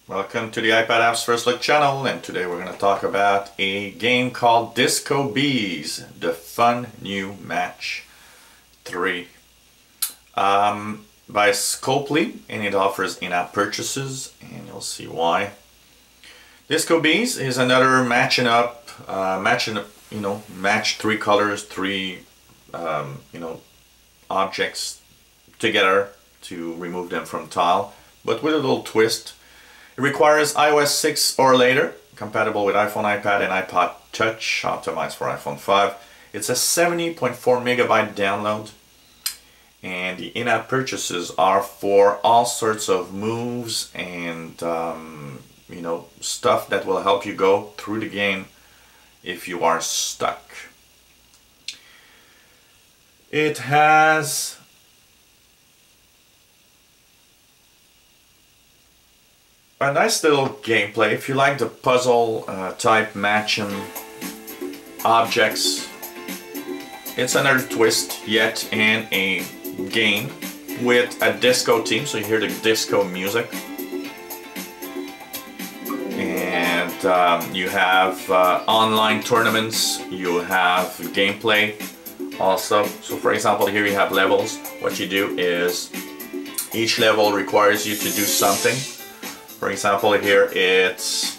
Welcome to the iPad Apps First Look channel, and today we're going to talk about a game called Disco Bees, the Fun New Match 3 by Scopely, and it offers in-app purchases, and you'll see why. Disco Bees is another match three colors, three objects together to remove them from tile, but with a little twist. It requires iOS 6 or later, compatible with iPhone, iPad, and iPod Touch, optimized for iPhone 5. It's a 70.4 megabyte download, and the in-app purchases are for all sorts of moves and stuff that will help you go through the game if you are stuck. It has a nice little gameplay. If you like the puzzle type match 'em objects, it's another twist yet in a game with a disco theme, so you hear the disco music. And you have online tournaments, you have gameplay also. So for example, here you have levels. What you do is each level requires you to do something. For example, here it's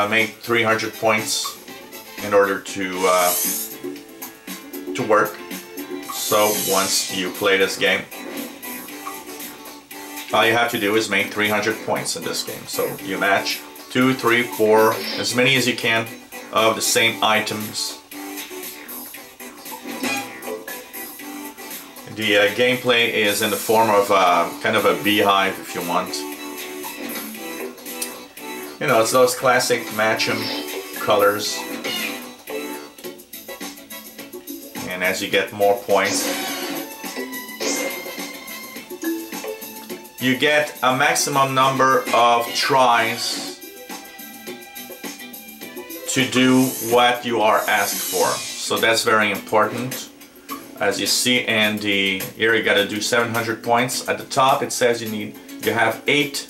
make 300 points in order to work. So once you play this game, all you have to do is make 300 points in this game. So you match 2, 3, 4, as many as you can of the same items. The gameplay is in the form of kind of a beehive, if you want. You know, it's those classic match 'em colors. And as you get more points, you get a maximum number of tries to do what you are asked for. So that's very important. As you see, and here you gotta do 700 points. At the top it says you have 8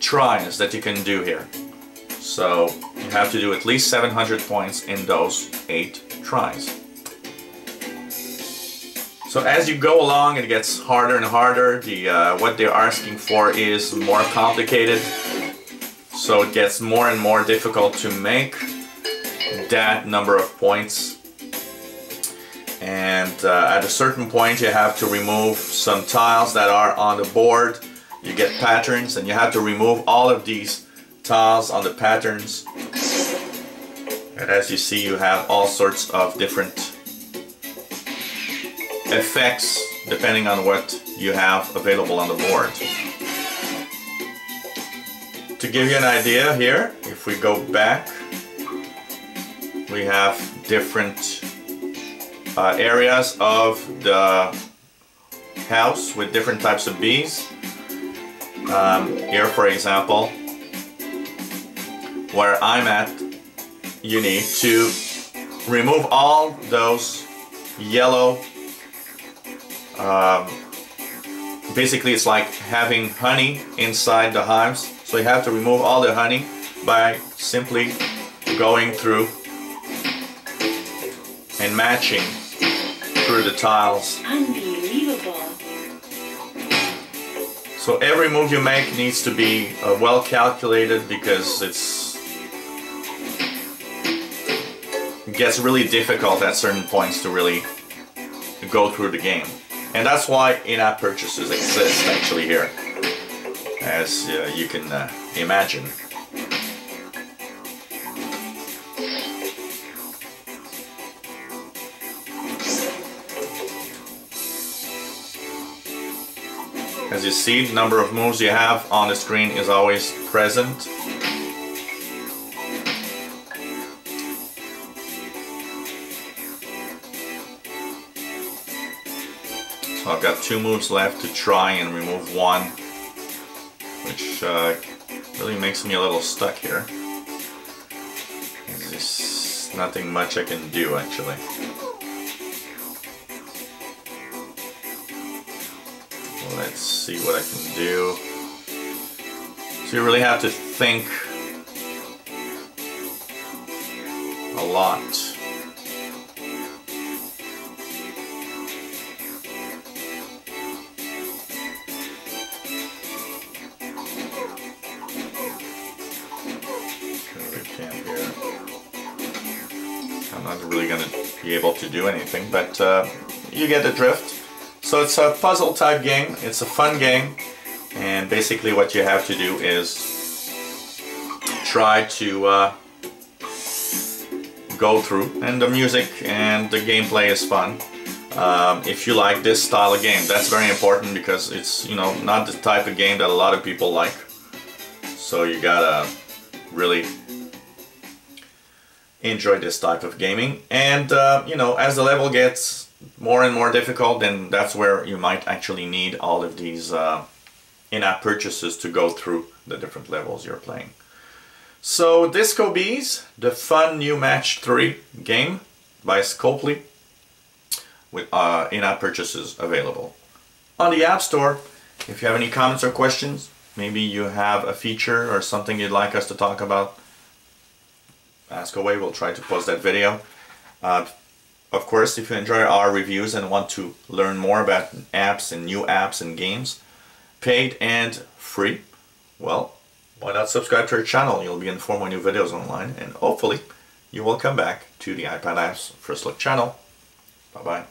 tries that you can do here. So you have to do at least 700 points in those 8 tries. So as you go along, it gets harder and harder. What they're asking for is more complicated, so it gets more and more difficult to make that number of points. And at a certain point you have to remove some tiles that are on the board. You get patterns, and you have to remove all of these tiles on the patterns. And as you see, you have all sorts of different effects depending on what you have available on the board. To give you an idea here, if we go back, we have different areas of the house with different types of bees. Here, for example, where I'm at, you need to remove all those yellow, basically it's like having honey inside the hives, so you have to remove all the honey by simply going through and matching through the tiles. Unbelievable. So every move you make needs to be well calculated, because it gets really difficult at certain points to really go through the game. And that's why in-app purchases exist actually here, as you can imagine. As you see, the number of moves you have on the screen is always present. So I've got 2 moves left to try and remove one, which really makes me a little stuck here. There's nothing much I can do actually. Let's see what I can do. So you really have to think a lot. I'm not really going to be able to do anything, but you get the drift. So it's a puzzle type game, it's a fun game, and basically what you have to do is try to go through, and the music and the gameplay is fun. If you like this style of game, that's very important because it's, you know, not the type of game that a lot of people like. So you gotta really enjoy this type of gaming, and you know, as the level gets more and more difficult, then that's where you might actually need all of these in-app purchases to go through the different levels you're playing. So Disco Bees, the fun new match 3 game by Scopely, with in-app purchases available on the App Store. If you have any comments or questions, maybe you have a feature or something you'd like us to talk about, ask away. We'll try to post that video. Of course, if you enjoy our reviews and want to learn more about apps and new apps and games, paid and free, well, why not subscribe to our channel? You'll be informed when new videos online, and hopefully you will come back to the iPad Apps First Look channel. Bye bye.